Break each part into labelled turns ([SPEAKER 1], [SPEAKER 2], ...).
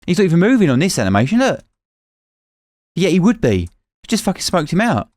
[SPEAKER 1] He's not even moving on this animation, look. Yeah, he would be. Just fucking smoked him out.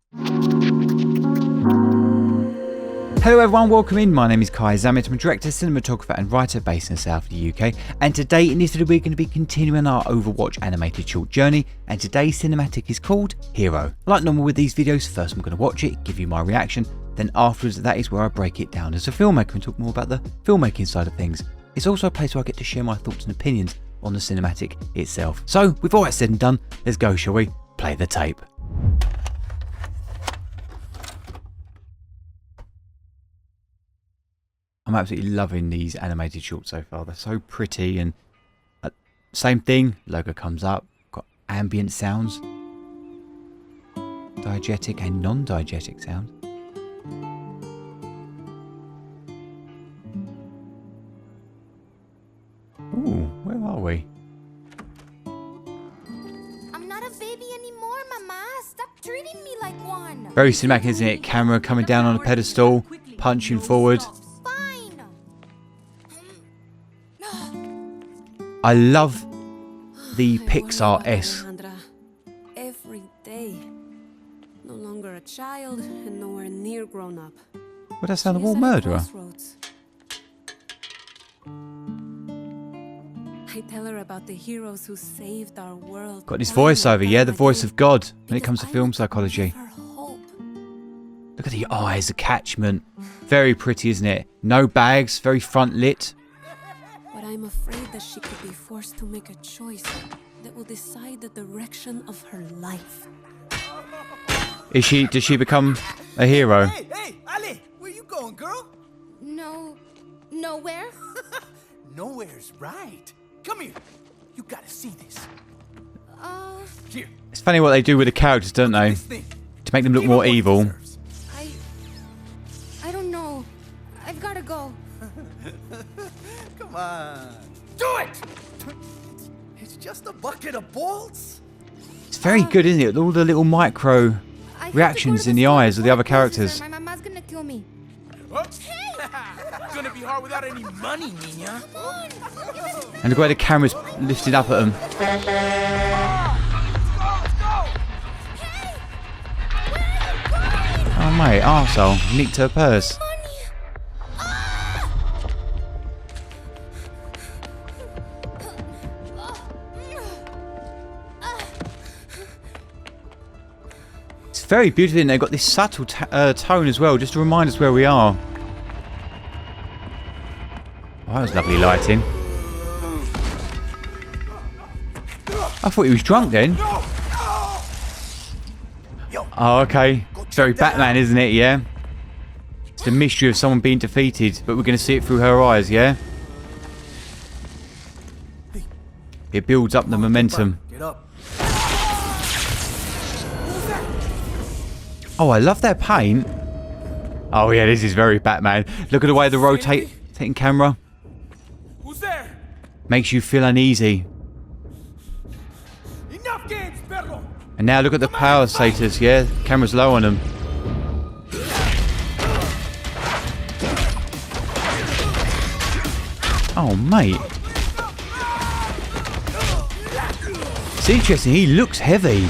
[SPEAKER 1] Hello everyone, welcome in. My name is Kai Zammit. I'm a director, cinematographer and writer based in the south of the UK. And today in this video we're going to be continuing our Overwatch animated short journey. And today's cinematic is called Hero. Like normal with these videos, first I'm going to watch it, give you my reaction. Then afterwards that is where I break it down as a filmmaker and talk more about the filmmaking side of things. It's also a place where I get to share my thoughts and opinions on the cinematic itself. So with all that said and done, let's go, shall we? Play the tape. I'm absolutely loving these animated shorts so far. They're so pretty and same thing, logo comes up, got ambient sounds, diegetic and non-diegetic sounds. Ooh, where are we?
[SPEAKER 2] I'm not a baby anymore, Mama. Stop treating me like one.
[SPEAKER 1] Very cinematic, isn't it? Camera coming down on a pedestal, punching forward. I love the Pixar-esque.
[SPEAKER 3] Every day. No longer a child and nowhere near grown up.
[SPEAKER 1] What does that sound? The War Murderer?
[SPEAKER 3] I tell her about the heroes who saved our world.
[SPEAKER 1] Got this voiceover, yeah, the voice of God when it comes to film psychology. Look at the eyes, the catchment. Very pretty, isn't it? No bags, very front lit.
[SPEAKER 3] But I'm afraid that she could be forced to make a choice that will decide the direction of her life.
[SPEAKER 1] Does she become a hero?
[SPEAKER 4] Hey, Ali, where you going, girl?
[SPEAKER 2] Nowhere.
[SPEAKER 4] Nowhere's right. Come here. You gotta see this. Here.
[SPEAKER 1] It's funny what they do with the characters, don't they? To make them look more evil.
[SPEAKER 2] I don't know. I've gotta go.
[SPEAKER 4] Come on. Do it! It's just a bucket of bolts.
[SPEAKER 1] It's very good, isn't it? All the little micro reactions in the eyes of the other characters.
[SPEAKER 2] My mama's gonna kill me.
[SPEAKER 4] It's gonna be hard without any money, Nina.
[SPEAKER 1] And the way the camera's lifted up at them. Oh mate, arsehole, nicked her purse. It's very beautiful, and they've got this subtle tone as well, just to remind us where we are. Oh, that was lovely lighting. I thought he was drunk then. Oh, okay. It's very Batman, isn't it? Yeah. It's the mystery of someone being defeated, but we're going to see it through her eyes, yeah? It builds up the momentum. Oh, I love that paint. Oh, yeah, this is very Batman. Look at the way the rotating camera makes you feel uneasy. And now look at the power status, yeah? Camera's low on them. Oh, mate. It's interesting, he looks heavy.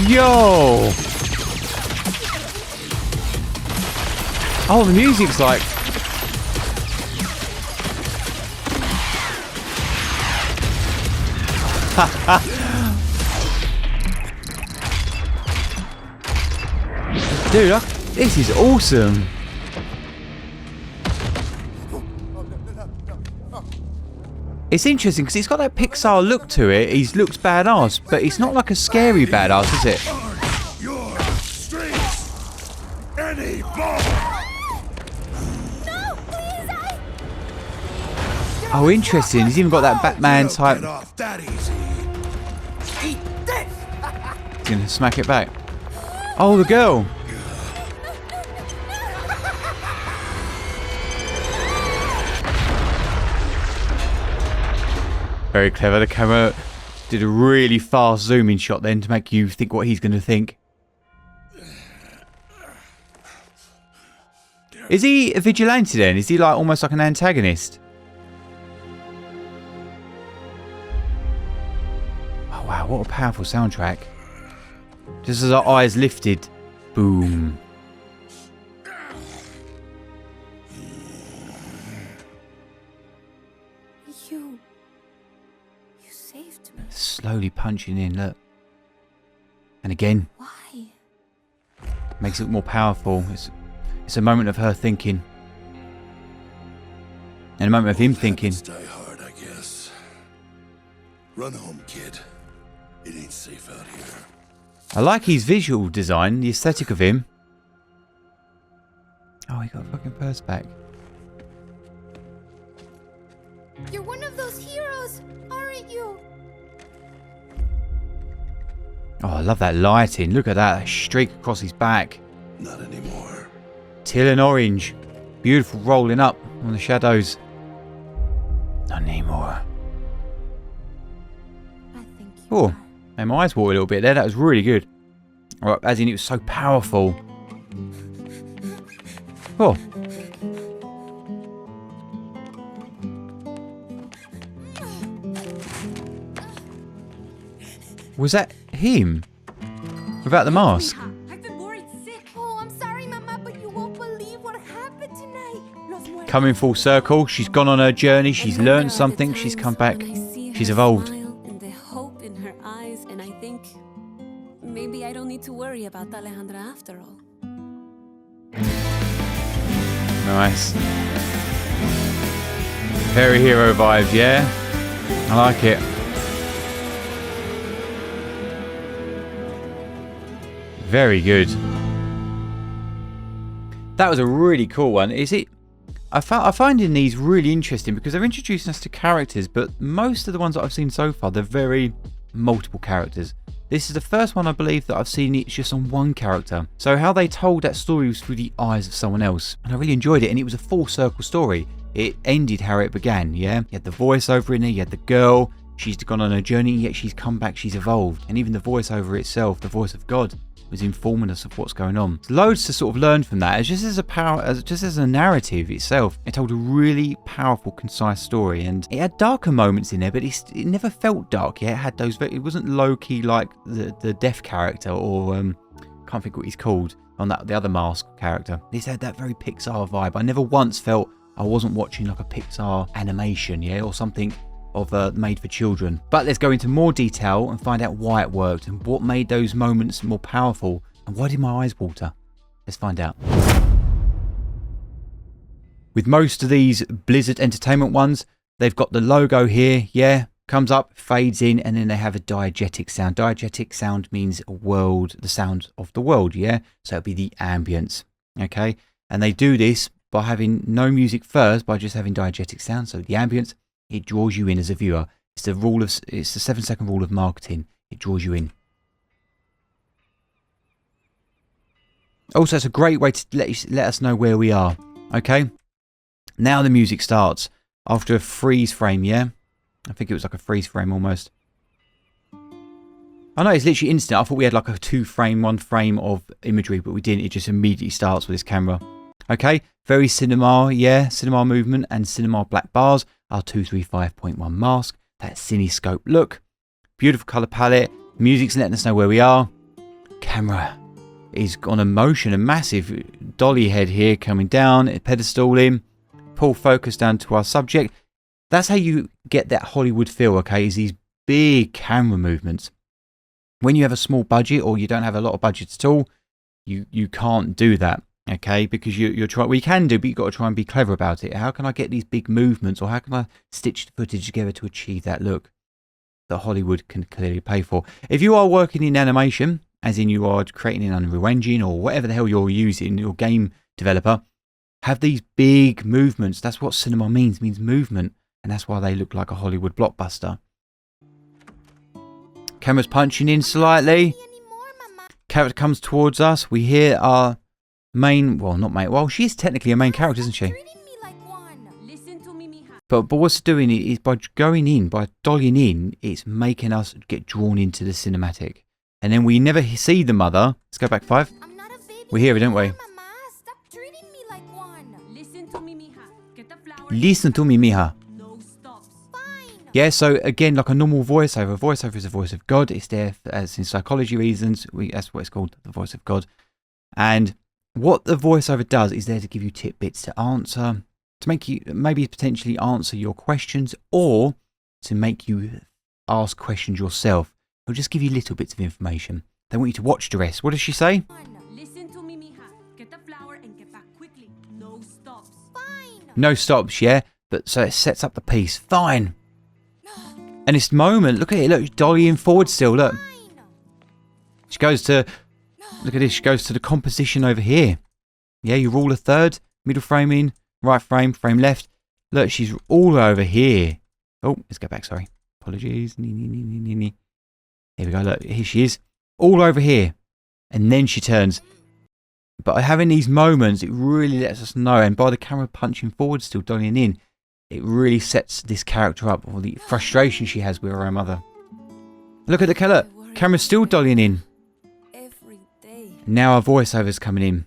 [SPEAKER 1] Yo! Oh, the music's like... Dude, this is awesome. It's interesting because it's got that Pixar look to it. He looks badass, but it's not like a scary badass, is it? Oh, interesting. He's even got that Batman type. He's gonna smack it back. Oh, the girl. Very clever. The camera did a really fast zooming shot then to make you think what he's going to think. Is he a vigilante then? Is he like almost like an antagonist? Oh wow, what a powerful soundtrack. Just as our eyes lifted, boom.
[SPEAKER 3] You saved me.
[SPEAKER 1] Slowly punching in, look. And again.
[SPEAKER 3] Why?
[SPEAKER 1] Makes it look more powerful. It's a moment of her thinking. And a moment of him thinking.
[SPEAKER 5] Die hard, I guess. Run home, kid. It ain't safe out here.
[SPEAKER 1] I like his visual design, the aesthetic of him. Oh, he got a fucking purse back.
[SPEAKER 2] You're one of those heroes, aren't you?
[SPEAKER 1] Oh, I love that lighting. Look at that streak across his back.
[SPEAKER 5] Not anymore.
[SPEAKER 1] Teal and orange. Beautiful rolling up on the shadows. Not anymore.
[SPEAKER 3] I think you
[SPEAKER 1] Oh,
[SPEAKER 3] are.
[SPEAKER 1] and my eyes watered a little bit there. That was really good. Right, as in it was so powerful. Oh. Was that him? Without the mask?
[SPEAKER 3] I've been worried sick.
[SPEAKER 2] Oh, I'm sorry, Mama, but you won't believe what happened tonight. Los muertos.
[SPEAKER 1] Coming full circle. She's gone on her journey. She's learned something. She's come back. She's evolved.
[SPEAKER 3] And the hope in her eyes, and I think maybe I don't need to worry about Alejandra after all.
[SPEAKER 1] Nice. Very hero vibes, yeah? I like it. Very good. That was a really cool one. Is it? I find in these really interesting because they're introducing us to characters, but most of the ones that I've seen so far, they're very multiple characters. This is the first one I believe that I've seen it's just on one character. So how they told that story was through the eyes of someone else. And I really enjoyed it, and it was a full circle story. It ended how it began, yeah? You had the voiceover in there, you had the girl, she's gone on her journey, yet she's come back, she's evolved. And even the voiceover itself, the voice of God, was informing us of what's going on. There's loads to sort of learn from that. It's just as a narrative itself, it told a really powerful, concise story, and it had darker moments in there, but it never felt dark. Yeah, it had those. It wasn't low key like the deaf character, or can't think what he's called on the other mask character. This had that very Pixar vibe. I never once felt I wasn't watching like a Pixar animation, yeah, or something of made for children. But let's go into more detail and find out why it worked and what made those moments more powerful, and why did my eyes water? Let's find out. With most of these Blizzard Entertainment ones, they've got the logo here, yeah, comes up, fades in, and then they have a diegetic sound. Diegetic sound means world, the sound of the world, yeah, so it'll be the ambience, okay, and they do this by having no music first, by just having diegetic sound. So the ambience, it draws you in as a viewer. It's the 7-second rule of marketing. It draws you in. Also, it's a great way to let us know where we are. Okay. Now the music starts after a freeze frame. Yeah, I think it was like a freeze frame almost. I know it's literally instant. I thought we had like a 1 frame of imagery, but we didn't. It just immediately starts with this camera. Okay, very cinema, yeah, cinema movement and cinema black bars. Our 235.1 mask, that cinescope look, beautiful colour palette, music's letting us know where we are. Camera is on a motion, a massive dolly head here coming down, a pedestal in, pull focus down to our subject. That's how you get that Hollywood feel, okay, is these big camera movements. When you have a small budget or you don't have a lot of budget at all, you can't do that. Okay, because you're trying. We can do, but you've got to try and be clever about it. How can I get these big movements, or how can I stitch the footage together to achieve that look that Hollywood can clearly pay for? If you are working in animation, as in you are creating an Unreal Engine or whatever the hell you're using, your game developer, have these big movements. That's what cinema means movement, and that's why they look like a Hollywood blockbuster. Camera's punching in slightly. Character comes towards us. We hear our main, well, not main, well, she's technically a main character, isn't she?
[SPEAKER 3] Listen to me, mija.
[SPEAKER 1] But what's it doing is by going in, by dollying in, it's making us get drawn into the cinematic. And then we never see the mother. Let's go back 5.
[SPEAKER 2] I'm not a baby
[SPEAKER 1] We hear it, don't we?
[SPEAKER 2] anymore, Mama. Stop treating me like one.
[SPEAKER 3] Listen to me, mija. Get the flour.
[SPEAKER 1] Listen to me, mija.
[SPEAKER 3] No stops.
[SPEAKER 2] Fine.
[SPEAKER 1] Yeah, so again, like a normal voiceover. Voiceover is the voice of God. It's there as in psychology reasons. That's what it's called, the voice of God. And what the voiceover does is there to give you tidbits to answer, to make you maybe potentially answer your questions, or to make you ask questions yourself. It'll just give you little bits of information. They want you to watch the rest. What does she say?
[SPEAKER 3] Listen to me, mija. Get the flour and get back quickly. No stops.
[SPEAKER 2] Fine.
[SPEAKER 1] No stops, yeah? But so it sets up the piece. Fine. And this moment, look at it. Look, she's dollying forward still. Look.
[SPEAKER 2] Fine.
[SPEAKER 1] She goes to, look at this. She goes to the composition over here. Yeah, you rule a third. Middle frame in. Right frame. Frame left. Look, she's all over here. Oh, let's go back. Sorry. Apologies. Here we go. Look, here she is. All over here. And then she turns. But having these moments, it really lets us know. And by the camera punching forward, still dollying in, it really sets this character up, or the frustration she has with her own mother. Look at the color. Camera's still dollying in.
[SPEAKER 3] Every day.
[SPEAKER 1] Now our voiceover's coming in.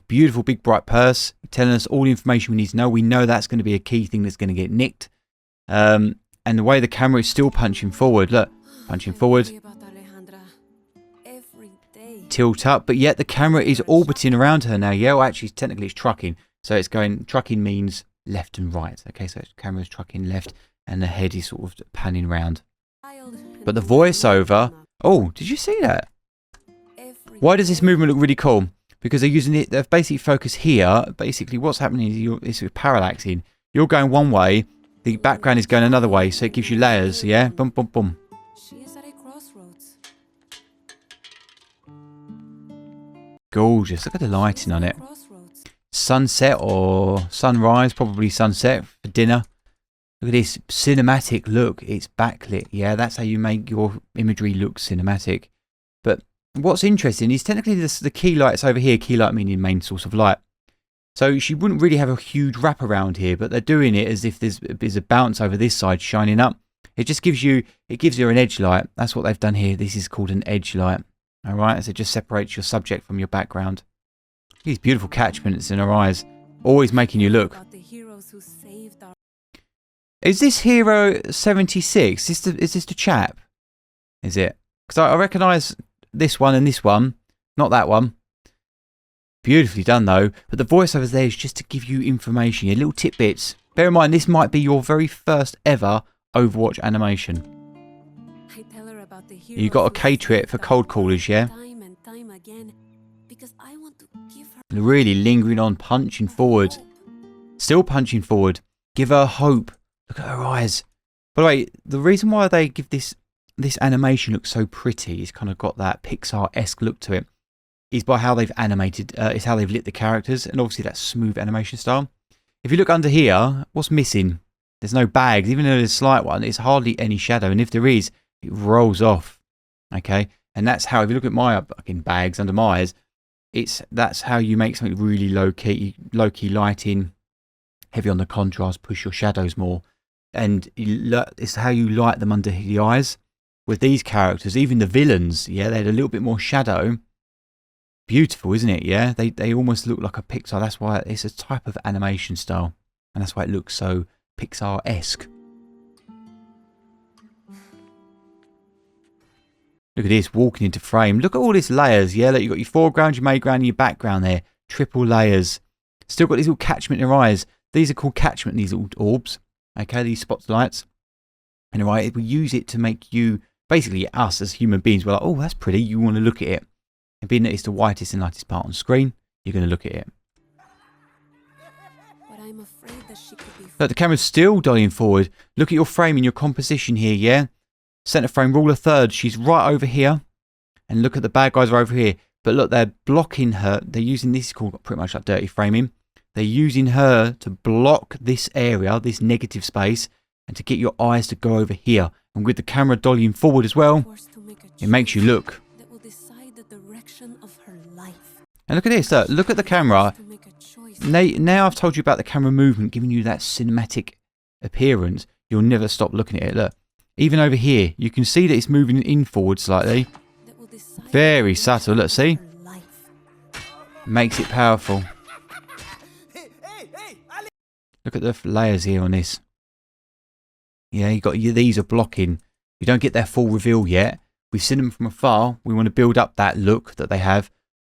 [SPEAKER 1] Beautiful big bright purse, telling us all the information we need to know. We know that's going to be a key thing that's going to get nicked. And the way the camera is still punching forward. Look, punching forward. Tilt up, but yet the camera is orbiting around her now. Yeah, well, actually, technically it's trucking. So it's going, trucking means left and right. Okay, so the camera's trucking left and the head is sort of panning round. But the voiceover, oh, did you see that? Why does this movement look really cool? Because they're using it, they've basically focused here. Basically what's happening is it's parallaxing. You're going one way, the background is going another way, so it gives you layers, yeah? Boom, boom, boom.
[SPEAKER 3] She is at a crossroads.
[SPEAKER 1] Gorgeous, look at the lighting on it. Sunset or sunrise, probably sunset for dinner. Look at this cinematic look, it's backlit. Yeah, that's how you make your imagery look cinematic. But what's interesting is technically the key light's over here, key light meaning main source of light. So she wouldn't really have a huge wrap around here, but they're doing it as if there's a bounce over this side shining up. It just gives you an edge light. That's what they've done here. This is called an edge light. All right, so it just separates your subject from your background. These beautiful catchments in her eyes, always making you look. Is this hero 76? Is this the chap? Is it? Because I recognise this one and this one, not that one. Beautifully done though. But the voiceovers there is just to give you information, your little tidbits. Bear in mind, this might be your very first ever Overwatch animation. You got to cater it for cold callers, yeah? Really lingering on, punching forward. Still punching forward. Give her hope. Look at her eyes. By the way, the reason why they give this animation look so pretty, it's kind of got that Pixar-esque look to it, is by how they've animated, is how they've lit the characters, and obviously that smooth animation style. If you look under here, what's missing? There's no bags. Even though there's a slight one, it's hardly any shadow, and if there is, it rolls off. Okay? And that's how, if you look at my fucking bags under my eyes, that's how you make something really low-key lighting, heavy on the contrast, push your shadows more. And it's how you light them under the eyes. With these characters, even the villains, yeah, they had a little bit more shadow. Beautiful, isn't it? Yeah, they almost look like a Pixar. That's why it's a type of animation style. And that's why it looks so Pixar-esque. Look at this, walking into frame. Look at all these layers, yeah? Like you've got your foreground, your midground, and your background there. Triple layers. Still got these little catchment in your eyes. These are called catchment, these little orbs. Okay, these spotlights. And right, we use it to make you, basically us as human beings, we're like, oh, that's pretty, you want to look at it. And being that it's the whitest and lightest part on screen, you're going to look at it.
[SPEAKER 3] But I'm afraid that she could be.
[SPEAKER 1] Look, the camera's still dollying forward. Look at your frame and your composition here, yeah? Centre frame, rule a third. She's right over here. And look at the bad guys are over here. But look, they're blocking her. They're using this, called pretty much like dirty framing. They're using her to block this area, this negative space, and to get your eyes to go over here. And with the camera dollying forward as well, it makes you look.
[SPEAKER 3] That will decide the direction of her life.
[SPEAKER 1] And look at this, look at the camera. Now I've told you about the camera movement, giving you that cinematic appearance. You'll never stop looking at it. Look, even over here, you can see that it's moving in forward slightly. Very subtle. Look, see? Makes it powerful.
[SPEAKER 4] Hey, hey, Ali.
[SPEAKER 1] Look at the layers here on this. Yeah, these are blocking. You don't get their full reveal yet. We've seen them from afar. We want to build up that look that they have.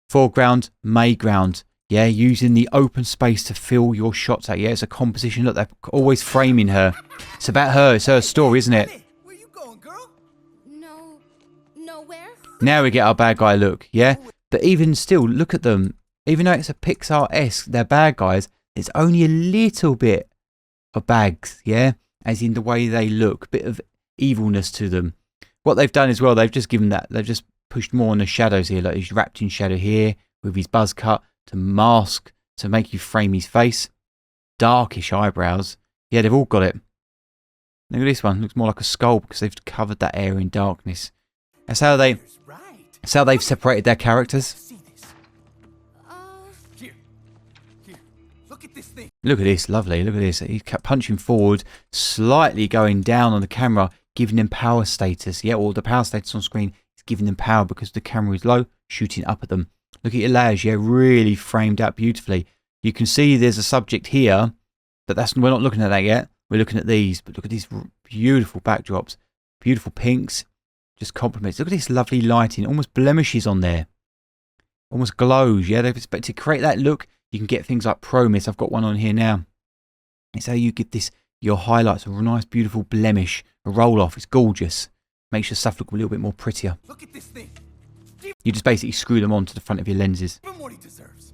[SPEAKER 1] Foreground, Mayground. Yeah, using the open space to fill your shots out. Yeah, it's a composition. Look, they're always framing her. It's about her. It's her story, isn't it?
[SPEAKER 4] Hey, where you going, girl?
[SPEAKER 2] No. Nowhere?
[SPEAKER 1] Now we get our bad guy look. Yeah, but even still, look at them. Even though it's a Pixar-esque, they're bad guys. There's only a little bit of bags. Yeah, as in the way they look. Bit of evilness to them. What they've done as well, they've just given that. They've just pushed more on the shadows here. Like he's wrapped in shadow here with his buzz cut. To mask, to make you frame his face. Darkish eyebrows. Yeah, they've all got it. Look at this one. Looks more like a skull because they've covered that area in darkness. That's how they've separated their characters.
[SPEAKER 4] See this? Here. Look at this thing.
[SPEAKER 1] Look at this. Lovely. Look at this. He kept punching forward, slightly going down on the camera, giving them power status. Yeah, or the power status on screen is giving them power because the camera is low, shooting up at them. Look at your layers, yeah, really framed out beautifully. You can see there's a subject here, but we're not looking at that yet. We're looking at these, but look at these beautiful backdrops, beautiful pinks, just complements. Look at this lovely lighting, almost blemishes on there, almost glows. Yeah, but to create that look, you can get things like Pro Mist. I've got one on here now. It's how you get this your highlights, a nice, beautiful blemish, a roll off. It's gorgeous. Makes your stuff look a little bit more prettier.
[SPEAKER 4] Look at this thing.
[SPEAKER 1] You just basically screw them onto the front of your lenses.
[SPEAKER 4] Even what he deserves.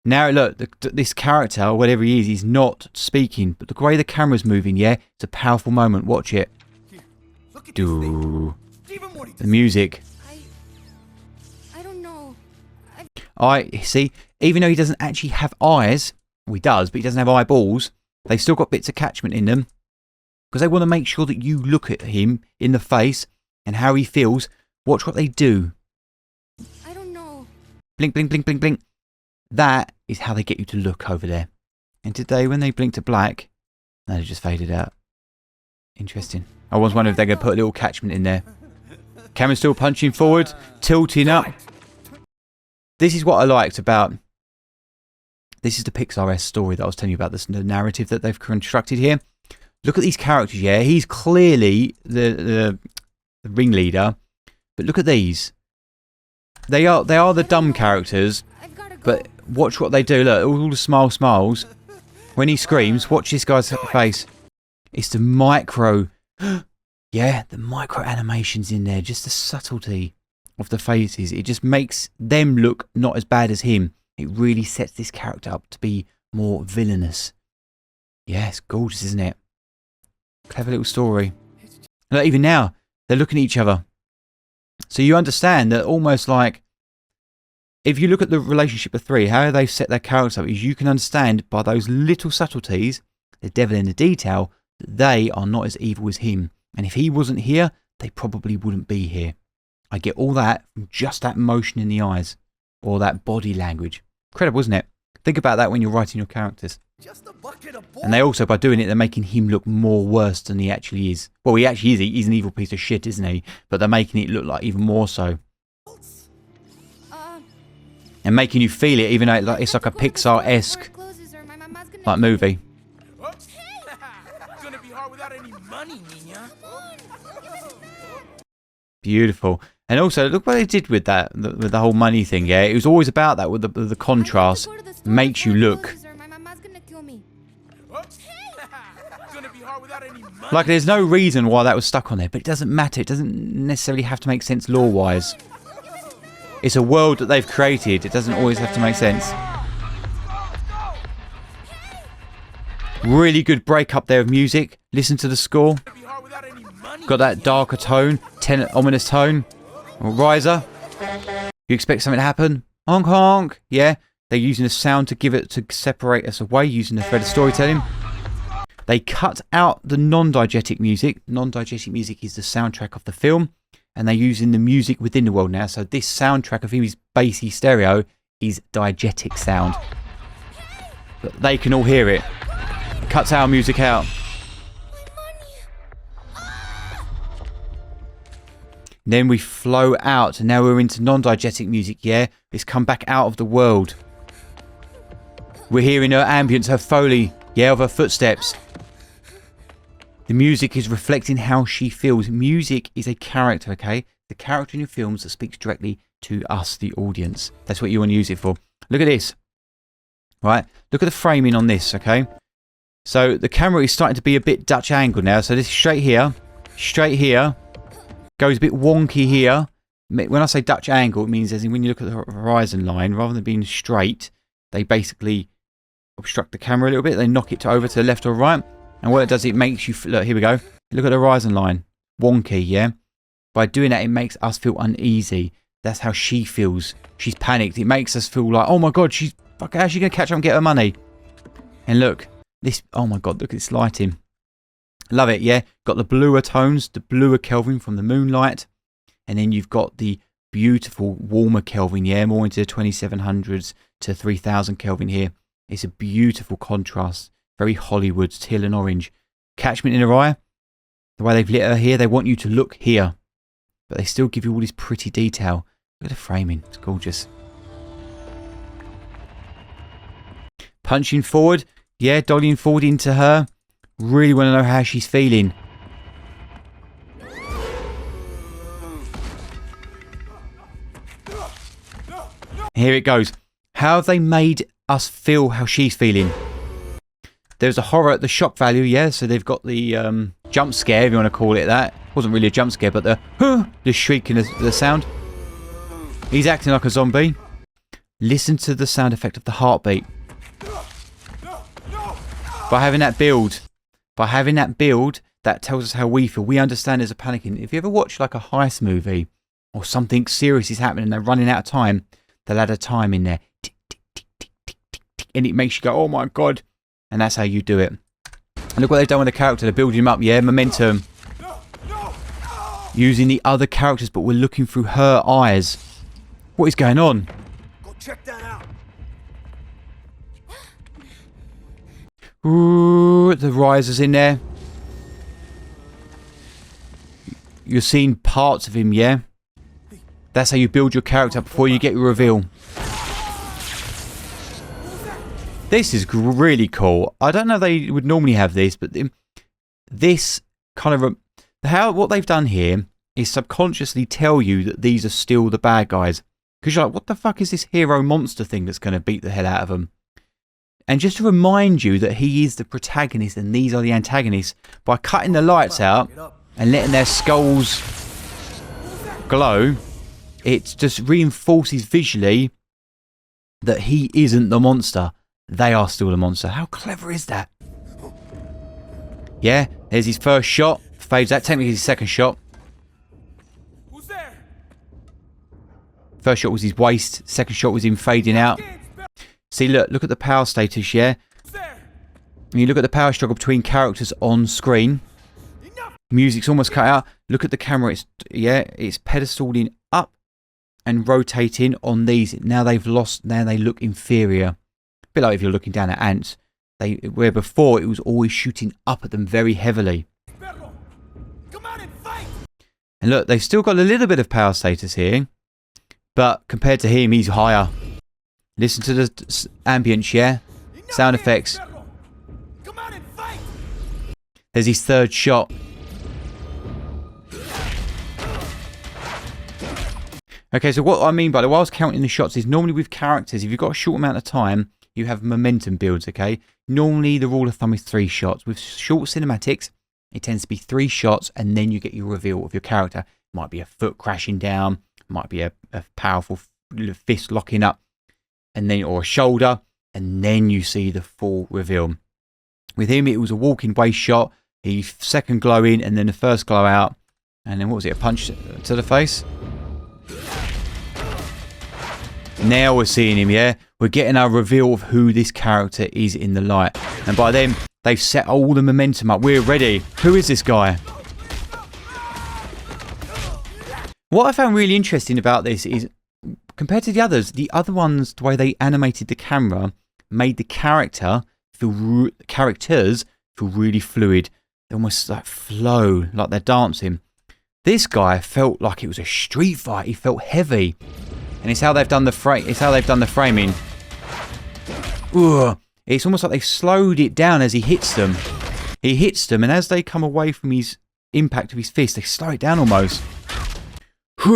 [SPEAKER 1] Now look, this character, or whatever he is, he's not speaking, but the way the camera's moving, yeah, it's a powerful moment. Watch it.
[SPEAKER 4] Here, look at this thing. Even what he
[SPEAKER 1] The music.
[SPEAKER 2] I don't know.
[SPEAKER 1] See, even though he doesn't actually have eyes, well, he does, but he doesn't have eyeballs, they've still got bits of catchment in them, because they want to make sure that you look at him in the face and how he feels. Watch what they do.
[SPEAKER 2] I don't know.
[SPEAKER 1] Blink, blink, blink, blink, blink. That is how they get you to look over there. And today, when they blink to black, no, they just faded out. Interesting. I was wondering if they're going to put a little catchment in there. Camera's still punching forward, tilting up. This is what I liked about... This is the Pixar-esque story that I was telling you about, the narrative that they've constructed here. Look at these characters, yeah? He's clearly the ringleader. But look at these. They are the dumb characters, but watch what they do. Look, all the smiles. When he screams, watch this guy's face. It's the micro, yeah, the micro animations in there. Just the subtlety of the faces. It just makes them look not as bad as him. It really sets this character up to be more villainous. Yeah, it's gorgeous, isn't it? Clever little story. Look, even now, they're looking at each other. So you understand that almost like, if you look at the relationship of three, how they've set their characters up, is you can understand by those little subtleties, the devil in the detail, that they are not as evil as him. And if he wasn't here, they probably wouldn't be here. I get all that from just that motion in the eyes, or that body language. Incredible, isn't it? Think about that when you're writing your characters.
[SPEAKER 4] Just a bucket of
[SPEAKER 1] And they also, by doing it, they're making him look more worse than he actually is. Well, he actually is. He's an evil piece of shit, isn't he? But they're making it look like even more so. And making you feel it, even though it's like a Pixar-esque like movie.
[SPEAKER 4] Gonna be hard without any money, Nina.
[SPEAKER 1] Beautiful. And also, look what they did with that, with the whole money thing, yeah? It was always about that, with the contrast. Makes you look. Like, there's no reason why that was stuck on there, but it doesn't matter. It doesn't necessarily have to make sense lore-wise. It's a world that they've created. It doesn't always have to make sense. Really good break up there of music. Listen to the score. Got that darker tone, ominous tone. Riser. You expect something to happen? Honk honk. Yeah. They're using a sound to separate us away, using the thread of storytelling. They cut out the non-diegetic music. Non-diegetic music is the soundtrack of the film. And they're using the music within the world now. So this soundtrack of him is bassy stereo is diegetic sound. But they can all hear it. It cuts our music out. Then we flow out, and now we're into non-diegetic music, yeah? It's come back out of the world. We're hearing her ambience, her foley, yeah, of her footsteps. The music is reflecting how she feels. Music is a character, okay? The character in your films that speaks directly to us, the audience. That's what you want to use it for. Look at this. Right? Look at the framing on this, okay? So the camera is starting to be a bit Dutch angle now. So this is straight here, goes a bit wonky here. When I say Dutch angle, it means as in when you look at the horizon line, rather than being straight, they basically obstruct the camera a little bit. They knock it over to the left or right. And what it does, it makes you... Look, here we go. Look at the horizon line. Wonky, yeah? By doing that, it makes us feel uneasy. That's how she feels. She's panicked. It makes us feel like, oh my God, she's... Fuck, how's she going to catch up and get her money? And look, this... Oh my God, look at this lighting. Love it, yeah? Got the bluer tones, the bluer Kelvin from the moonlight. And then you've got the beautiful warmer Kelvin, yeah? More into the 2700s to 3000 Kelvin here. It's a beautiful contrast. Very Hollywood, teal and orange. Catchment in her eye. The way they've lit her here, they want you to look here. But they still give you all this pretty detail. Look at the framing. It's gorgeous. Punching forward. Yeah, dollying forward into her. Really want to know how she's feeling. Here it goes. How have they made us feel how she's feeling? There's a horror, the shock value, yeah. So they've got the jump scare, if you want to call it that. It wasn't really a jump scare, but the shrieking, the sound. He's acting like a zombie. Listen to the sound effect of the heartbeat. By having that build, that tells us how we feel. We understand there's a panicking. If you ever watch like a heist movie or something serious is happening and they're running out of time, they'll add a time in there. Tick, tick, tick, tick, tick, tick, tick, and it makes you go, oh my God. And that's how you do it. And look what they've done with the character. They're building him up, yeah? Momentum. Using the other characters, but we're looking through her eyes. What is going on?
[SPEAKER 4] Go check that out.
[SPEAKER 1] Ooh, the riser's in there. You're seeing parts of him, yeah? That's how you build your character before you get your reveal. This is really cool. I don't know if they would normally have this, but this kind of... what they've done here is subconsciously tell you that these are still the bad guys. Because you're like, what the fuck is this hero monster thing that's going to beat the hell out of them? And just to remind you that he is the protagonist and these are the antagonists, by cutting the lights out and letting their skulls glow, it just reinforces visually that he isn't the monster. They are still the monster. How clever is that? Yeah, there's his first shot. Fades out. Technically his second shot.
[SPEAKER 4] Who's there?
[SPEAKER 1] First shot was his waist. Second shot was him fading out. See, look at the power status, yeah? When you look at the power struggle between characters on screen, music's almost cut out. Look at the camera. It's pedestaling up and rotating on these. Now they've lost. Now they look inferior. A bit like if you're looking down at ants. Where before it was always shooting up at them very heavily. And look, they've still got a little bit of power status here, but compared to him, he's higher. Listen to the ambience, yeah? Sound effects. There's his third shot. Okay, so what I mean by while I was counting the shots is normally with characters, if you've got a short amount of time, you have momentum builds, okay? Normally the rule of thumb is 3 shots. With short cinematics, it tends to be 3 shots and then you get your reveal of your character. It might be a foot crashing down, it might be a powerful fist locking up, and then or a shoulder, and then you see the full reveal. With him, it was a walking waist shot, his second glow in, and then the first glow out, and then what was it, a punch to the face? Now we're seeing him, yeah? We're getting our reveal of who this character is in the light. And by then, they've set all the momentum up. We're ready. Who is this guy? What I found really interesting about this is, compared to the other ones, the way they animated the camera made the characters feel really fluid. They almost like flow, like they're dancing. This guy felt like it was a street fight. He felt heavy, and it's how they've done the framing. Ugh. It's almost like they've slowed it down as he hits them. He hits them, and as they come away from his impact of his fist, they slow it down almost. See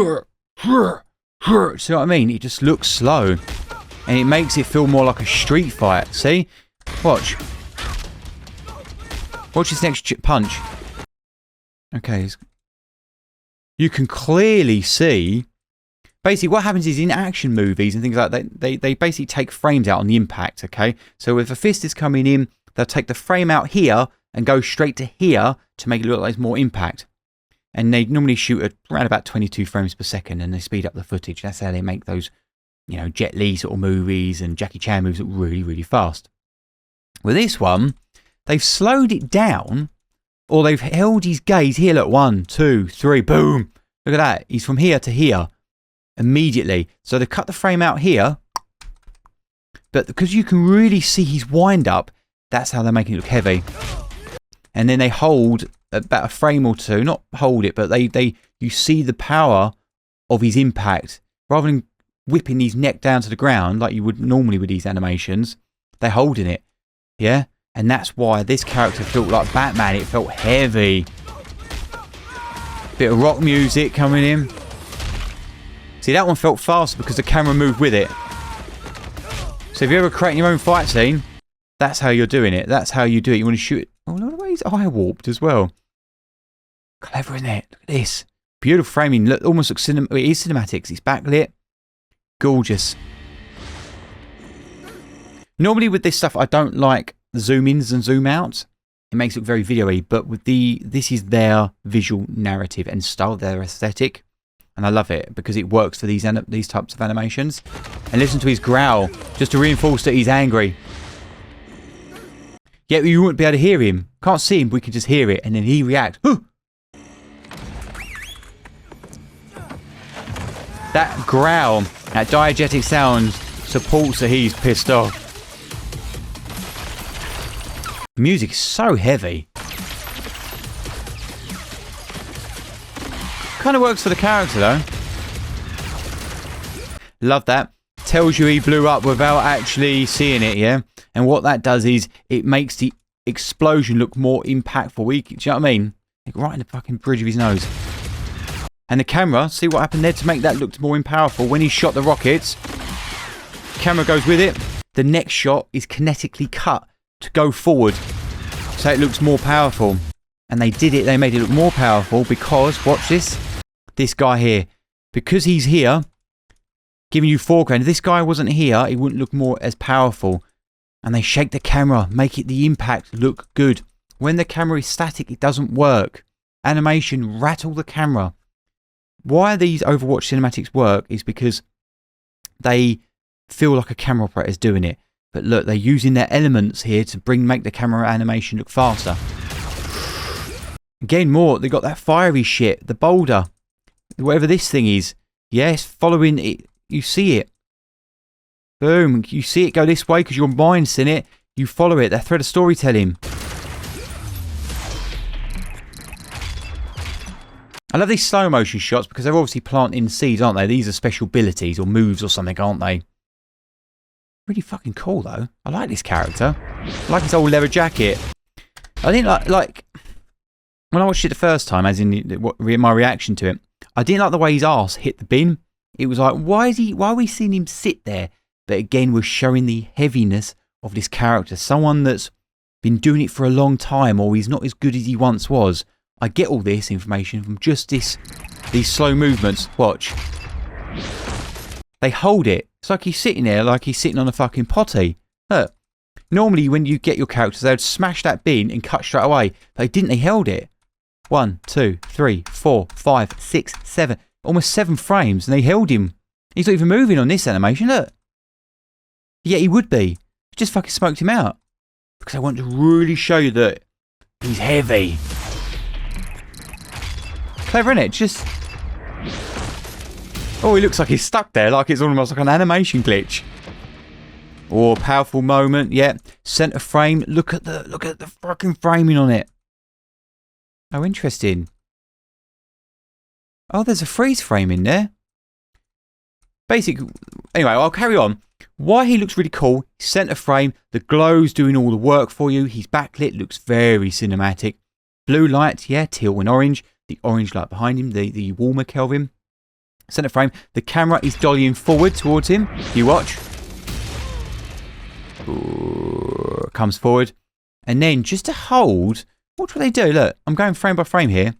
[SPEAKER 1] what I mean? It just looks slow. And it makes it feel more like a street fight. See? Watch. Watch this next punch. Okay. You can clearly see... Basically, what happens is in action movies and things like that, they basically take frames out on the impact, okay? So if a fist is coming in, they'll take the frame out here and go straight to here to make it look like there's more impact. And they normally shoot at around about 22 frames per second, and they speed up the footage. That's how they make those, you know, Jet Li sort of movies and Jackie Chan movies look really, really fast. With this one, they've slowed it down, or they've held his gaze here. Look, 1, 2, 3, boom. Look at that. He's from here to here. Immediately. So they cut the frame out here, but because you can really see his wind up, that's how they're making it look heavy. And then they hold about a frame or two, not hold it, but you see the power of his impact. Rather than whipping his neck down to the ground like you would normally with these animations, they're holding it. Yeah? And that's why this character felt like Batman. It felt heavy. Bit of rock music coming in. See, that one felt faster because the camera moved with it. So if you're ever creating your own fight scene, that's how you're doing it. That's how you do it. You want to shoot it. Oh, look at the way his eye warped as well. Clever, isn't it? Look at this. Beautiful framing. Look, almost looks it is cinematics. It's backlit. Gorgeous. Normally with this stuff, I don't like the zoom ins and zoom outs. It makes it look very video-y. But with this is their visual narrative and style, their aesthetic. And I love it because it works for these types of animations. And listen to his growl, just to reinforce that he's angry. Yet you wouldn't be able to hear him. Can't see him, but we can just hear it. And then he reacts. Huh! That growl, that diegetic sound, supports that he's pissed off. The music is so heavy. Kind of works for the character though. Love that. Tells you he blew up without actually seeing it, yeah? And what that does is it makes the explosion look more impactful. Do you know what I mean? Like right in the fucking bridge of his nose. And the camera, see what happened there to make that look more powerful? When he shot the rockets, camera goes with it. The next shot is kinetically cut to go forward. So it looks more powerful. And they did it, they made it look more powerful because, watch this. This guy here, because he's here, giving you foreground. If this guy wasn't here, he wouldn't look more as powerful. And they shake the camera, make it the impact look good. When the camera is static, it doesn't work. Animation, rattle the camera. Why these Overwatch cinematics work is because they feel like a camera operator is doing it. But look, they're using their elements here to make the camera animation look faster. Again, more, they got that fiery shit, the boulder. Whatever this thing is. Yes, following it. You see it. Boom. You see it go this way because your mind's in it. You follow it. That thread of storytelling. I love these slow motion shots because they're obviously planting seeds, aren't they? These are special abilities or moves or something, aren't they? Really fucking cool though. I like this character. I like his old leather jacket. I didn't like when I watched it the first time, as in my reaction to it, I didn't like the way his arse hit the bin. It was like, why are we seeing him sit there? But again, we're showing the heaviness of this character. Someone that's been doing it for a long time, or he's not as good as he once was. I get all this information from just these slow movements. Watch. They hold it. It's like he's sitting there, like he's sitting on a fucking potty. Look. Normally, when you get your characters, they would smash that bin and cut straight away. But they didn't. They held it. 1, 2, 3, 4, 5, 6, 7. Almost 7 frames. And they held him. He's not even moving on this animation. Look. Yeah, he would be. Just fucking smoked him out. Because I want to really show you that he's heavy. Clever, innit? Just... Oh, he looks like he's stuck there. Like it's almost like an animation glitch. Oh, powerful moment. Yeah. Center frame. Look at the fucking framing on it. Oh, interesting. Oh, there's a freeze frame in there. Anyway, I'll carry on. Why he looks really cool, center frame, the glow's doing all the work for you, his backlit looks very cinematic. Blue light, yeah, teal and orange. The orange light behind him, the warmer Kelvin. Center frame, the camera is dollying forward towards him. You watch. Ooh, comes forward. And then just to hold, watch what they do. Look, I'm going frame by frame here.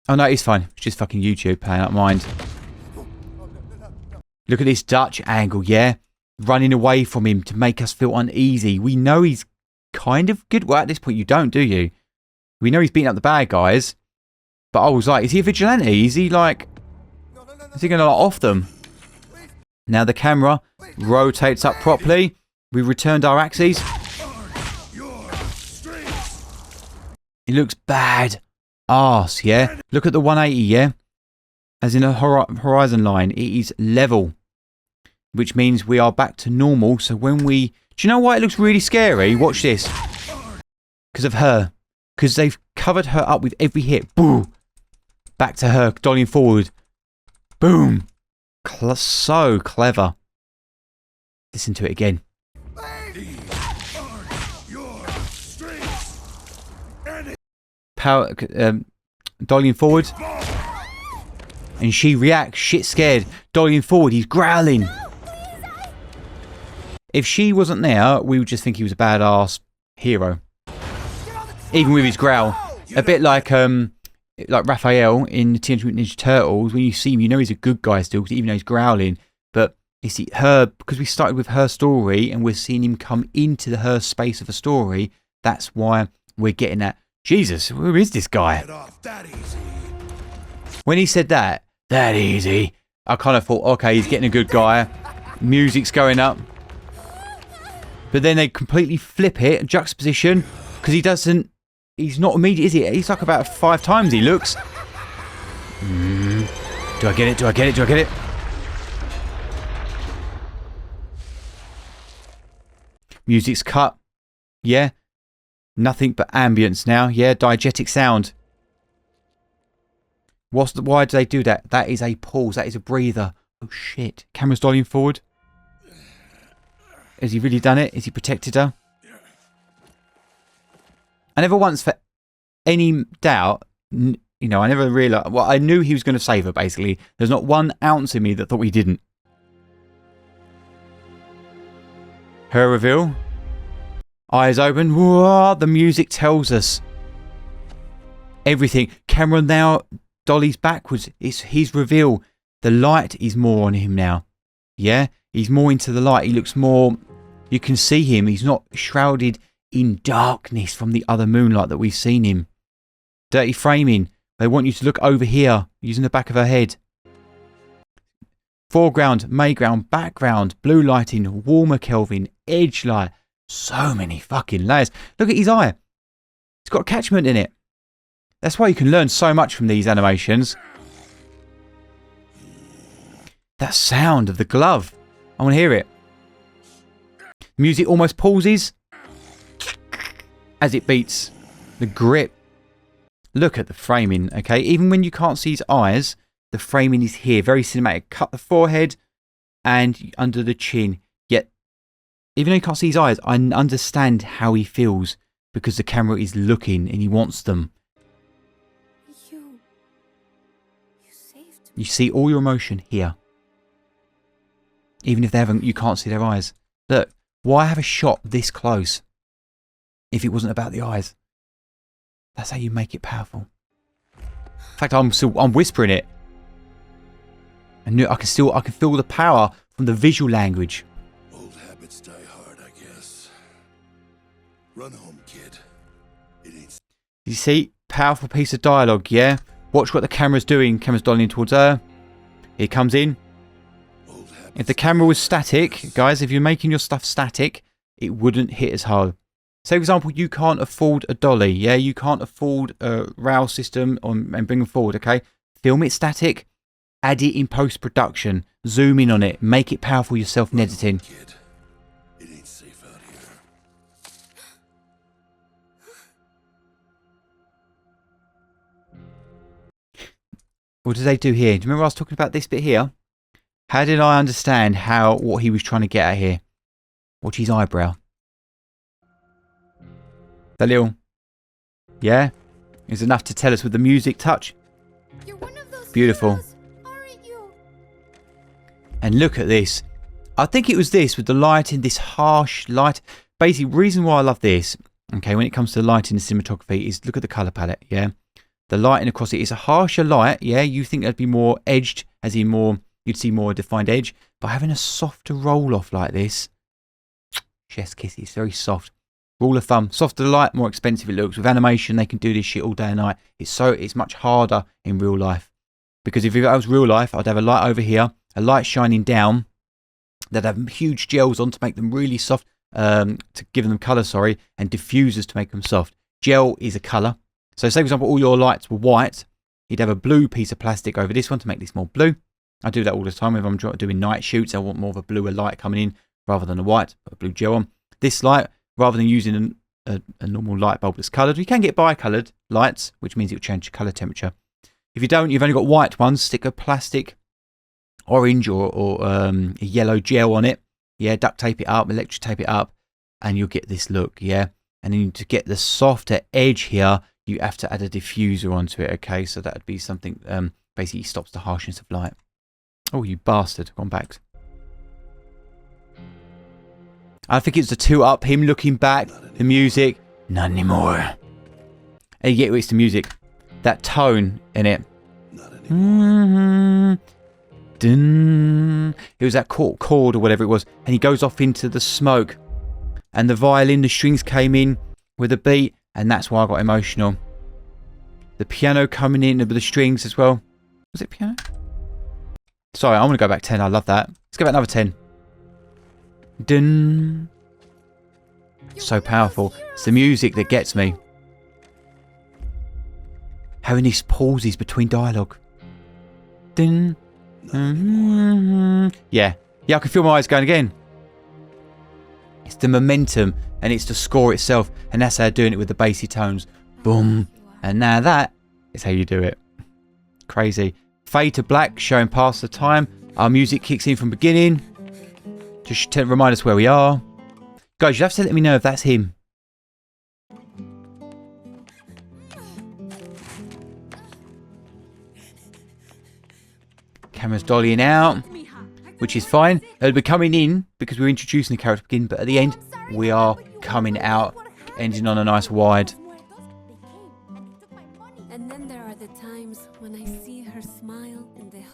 [SPEAKER 1] Oh no, it's fine. It's just fucking YouTube playing up mind. Look at this Dutch angle, yeah? Running away from him to make us feel uneasy. We know he's kind of good. Well, at this point you don't, do you? We know he's beating up the bad guys. But I was like, is he a vigilante? Is he like... Is he going to like off them? Now the camera rotates up properly. We returned our axes. It looks bad. Arse, yeah? Look at the 180, yeah? As in a horizon line, it is level. Which means we are back to normal. So when we... Do you know why it looks really scary? Watch this. Because of her. Because they've covered her up with every hit. Boom. Back to her, dollying forward. Boom. So clever. Listen to it again. Power, dollying forward. And she reacts, shit scared. Dollying forward, he's growling. If she wasn't there, we would just think he was a badass hero. Even with his growl. A bit like Raphael in the Teenage Mutant Ninja Turtles. When you see him, you know he's a good guy still, even though he's growling. But you see her, because we started with her story and we're seeing him come into her space of a story, that's why we're getting that. Jesus, who is this guy? When he said that easy, I kind of thought, okay, he's getting a good guy. Music's going up. But then they completely flip it, juxtaposition, because he's not immediate, is he? He's like about 5 times he looks. Do I get it? Do I get it? Do I get it? Music's cut. Yeah. Nothing but ambience now. Yeah, diegetic sound. Why do they do that? That is a pause. That is a breather. Oh shit. Camera's dollying forward. Has he really done it? Has he protected her? I never once, for any doubt, I never realised... Well, I knew he was going to save her, basically. There's not 1 ounce in me that thought he didn't. Her reveal. Eyes open. Whoa, the music tells us everything. Camera now dollies backwards. It's his reveal. The light is more on him now. Yeah? He's more into the light. He looks more... You can see him. He's not shrouded in darkness from the other moonlight that we've seen him. Dirty framing. They want you to look over here, using the back of her head. Foreground, mayground, background, blue lighting, warmer Kelvin, edge light. So many fucking layers. Look at his eye. It's got a catchment in it. That's why you can learn so much from these animations. That sound of the glove. I want to hear it. Music almost pauses as it beats. The grip. Look at the framing, okay? Even when you can't see his eyes, the framing is here. Very cinematic. Cut the forehead and under the chin. Yet, even though you can't see his eyes, I understand how he feels because the camera is looking and he wants them.
[SPEAKER 3] You saved me.
[SPEAKER 1] You see all your emotion here. Even if they haven't, you can't see their eyes. Look, why have a shot this close if it wasn't about the eyes? That's how you make it powerful. In fact, I'm whispering it. And I can feel the power from the visual language.
[SPEAKER 5] Old habits die hard, I guess. Run home, kid. It ain't...
[SPEAKER 1] You see? Powerful piece of dialogue, yeah? Watch what the camera's doing. Camera's dollying towards her. Here comes in. If the camera was static, guys, if you're making your stuff static, it wouldn't hit as hard. Say, for example, you can't afford a dolly, yeah? You can't afford a rail system and bring them forward, okay? Film it static, add it in post-production, zoom in on it, make it powerful yourself in editing.
[SPEAKER 5] Kid. It ain't safe out here.
[SPEAKER 1] What did they do here? Do you remember I was talking about this bit here? How did I understand what he was trying to get at here? Watch his eyebrow. That little... Yeah? Is enough to tell us with the music touch.
[SPEAKER 2] You're one of those
[SPEAKER 1] Beautiful.
[SPEAKER 2] heroes, aren't you?
[SPEAKER 1] And look at this. I think it was this with the lighting, this harsh light. Basically, reason why I love this, okay, when it comes to lighting and cinematography is look at the colour palette, yeah? The lighting across it is a harsher light, yeah? You think that'd be more edged, as in more, you'd see more defined edge. But having a softer roll off like this, chef's kiss, it's very soft. Rule of thumb, softer the light, more expensive it looks. With animation, they can do this shit all day and night. It's much harder in real life. Because if it was real life, I'd have a light over here, a light shining down, they'd have huge gels on to make them really soft, to give them colour, sorry, and diffusers to make them soft. Gel is a colour. So say, for example, all your lights were white, you'd have a blue piece of plastic over this one to make this more blue. I do that all the time if I'm doing night shoots. I want more of a bluer light coming in rather than a white, put a blue gel on. This light, rather than using a normal light bulb that's coloured, you can get bi-coloured lights, which means it will change the colour temperature. If you don't, you've only got white ones, stick a plastic orange or a yellow gel on it. Yeah, duct tape it up, electric tape it up, and you'll get this look, yeah? And then to get the softer edge here, you have to add a diffuser onto it, okay? So that would be something, basically stops the harshness of light. Oh, you bastard. Gone back. I think it's the two up, him looking back, the music. Not anymore. And you get it's the music. That tone in it. Dun. It was that chord or whatever it was. And he goes off into the smoke. And the violin, the strings came in with a beat. And that's why I got emotional. The piano coming in with the strings as well. Was it piano? Sorry, I'm going to go back 10. I love that. Let's go back another 10. Dun. So powerful. It's the music that gets me. Having these pauses between dialogue. Dun. Yeah. Yeah, I can feel my eyes going again. It's the momentum and it's the score itself. And that's how they're doing it with the bassy tones. Boom. And now that is how you do it. Crazy. Fade to black, showing past the time. Our music kicks in from beginning. Just to remind us where we are. Guys, you have to let me know if that's him. Camera's dollying out, which is fine. It'll be coming in because we're introducing the character begin, but at the end, we are coming out, ending on a nice wide.
[SPEAKER 3] And then there are the times when I see her smile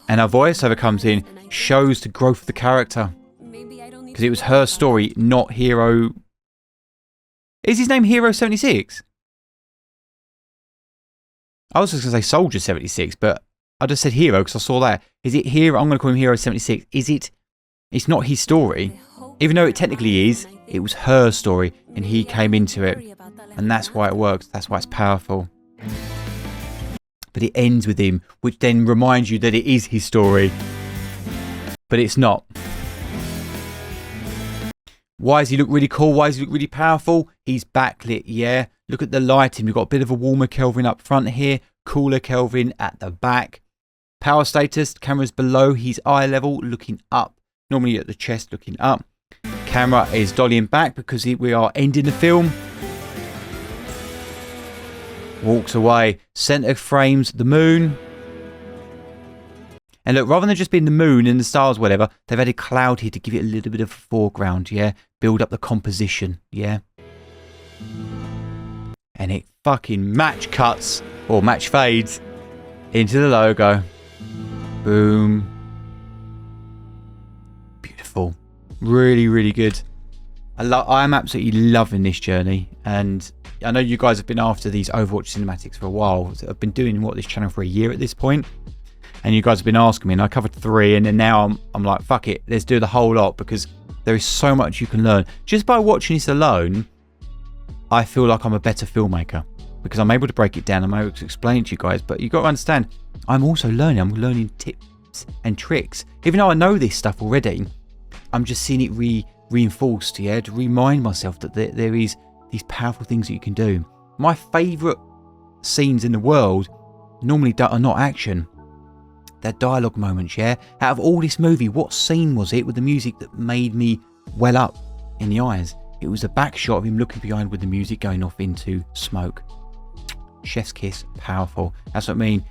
[SPEAKER 1] And our voiceover comes in, shows the growth of the character. Because it was her story, not Hero... Is his name Hero 76? I was just going to say Soldier 76, but I just said Hero because I saw that. Is it Hero? I'm going to call him Hero 76. Is it... It's not his story. Even though it technically is, it was her story and he came into it. And that's why it works. That's why it's powerful. But it ends with him, which then reminds you that it is his story. But it's not. Why does he look really cool? Why does he look really powerful? He's backlit, yeah. Look at the lighting. We've got a bit of a warmer Kelvin up front here. Cooler Kelvin at the back. Power status. Camera's below his eye level, looking up. Normally at the chest, looking up. Camera is dollying back because we are ending the film. Walks away. Center frames the moon. And look, rather than just being the moon and the stars, whatever, they've added cloud here to give it a little bit of a foreground, yeah? Build up the composition, yeah? And it fucking match cuts, or match fades, into the logo. Boom. Beautiful. Really, really good. I'm absolutely loving this journey. And I know you guys have been after these Overwatch cinematics for a while. I've been doing, this channel for a year at this point. And you guys have been asking me, and I covered 3, and then now I'm like, fuck it, let's do the whole lot, because there is so much you can learn. Just by watching this alone, I feel like I'm a better filmmaker, because I'm able to break it down, I'm able to explain it to you guys, but you've got to understand, I'm also learning. I'm learning tips and tricks. Even though I know this stuff already, I'm just seeing it reinforced, yeah, to remind myself that there is these powerful things that you can do. My favourite scenes in the world normally are not action. that dialogue moments, yeah? Out of all this movie, what scene was it with the music that made me well up in the eyes? It was a back shot of him looking behind with the music going off into smoke. Chef's kiss, powerful. That's what I mean.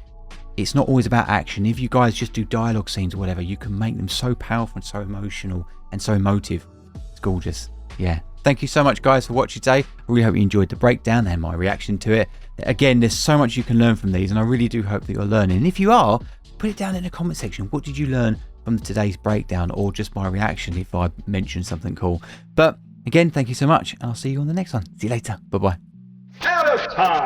[SPEAKER 1] It's not always about action. If you guys just do dialogue scenes or whatever, you can make them so powerful and so emotional and so emotive. It's gorgeous. Yeah. Thank you so much, guys, for watching today. I really hope you enjoyed the breakdown and my reaction to it. Again, there's so much you can learn from these, and I really do hope that you're learning. And if you are, put it down in the comment section. What did you learn from today's breakdown, or just my reaction if I mentioned something cool? But again, thank you so much, and I'll see you on the next one. See you later. Bye-bye.
[SPEAKER 6] Out of time!